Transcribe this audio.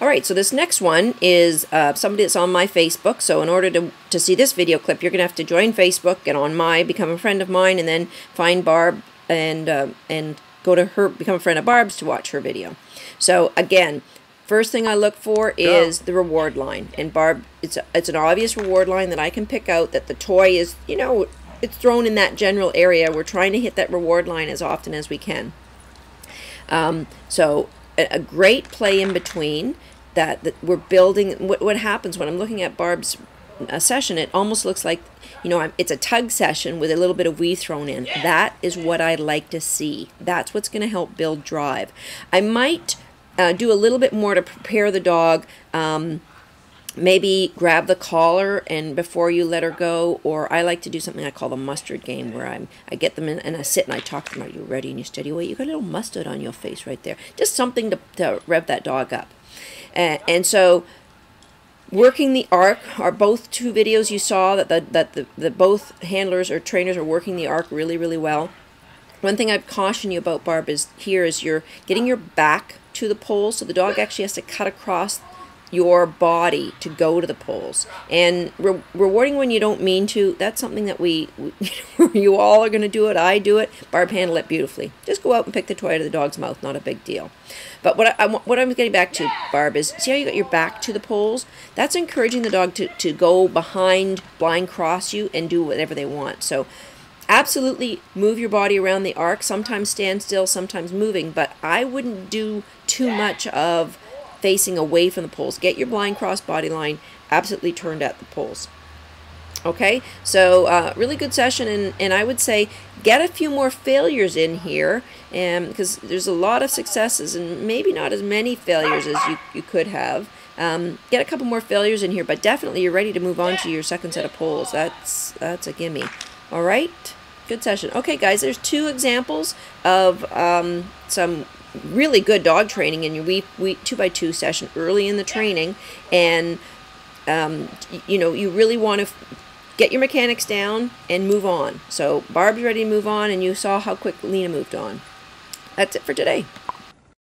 All right, so this next one is somebody that's on my Facebook. So in order to see this video clip, you're going to have to join Facebook, get on become a friend of mine, and then find Barb and go to her, become a friend of Barb's to watch her video. So again, first thing I look for is the reward line. And Barb, it's an obvious reward line that I can pick out, that the toy is, you know, it's thrown in that general area. We're trying to hit that reward line as often as we can. So a great play in between that we're building. What happens when I'm looking at Barb's session, it almost looks like, you know, it's a tug session with a little bit of weave thrown in. That is what I like to see. That's what's going to help build drive. I might do a little bit more to prepare the dog. Maybe grab the collar and before you let her go, or I like to do something I call the mustard game, where I get them in and I sit and I talk to them. Are you ready? And you steady away. You got a little mustard on your face right there. Just something to rev that dog up. And so working the arc are both two videos you saw that the both handlers or trainers are working the arc really, really well. One thing I'd caution you about, Barb, is you're getting your back to the pole, so the dog actually has to cut across your body to go to the poles. And rewarding when you don't mean to, that's something that we you all are going to do it. I do it. Barb handle it beautifully. Just go out and pick the toy out of the dog's mouth. Not a big deal. But what I'm getting back to, Barb, is see how you got your back to the poles? That's encouraging the dog to go behind, blind cross you, and do whatever they want. So absolutely move your body around the arc. Sometimes stand still, sometimes moving. But I wouldn't do too much of facing away from the poles. Get your blind cross body line absolutely turned at the poles. Okay, so really good session, and I would say get a few more failures in here, because there's a lot of successes and maybe not as many failures as you could have. Get a couple more failures in here, but definitely you're ready to move on to your second set of poles. That's a gimme. All right, good session. Okay, guys, there's two examples of some really good dog training in your week 2x2 session early in the training, and you know, you really want to get your mechanics down and move on. So Barb's ready to move on, and you saw how quick Lena moved on. That's it for today.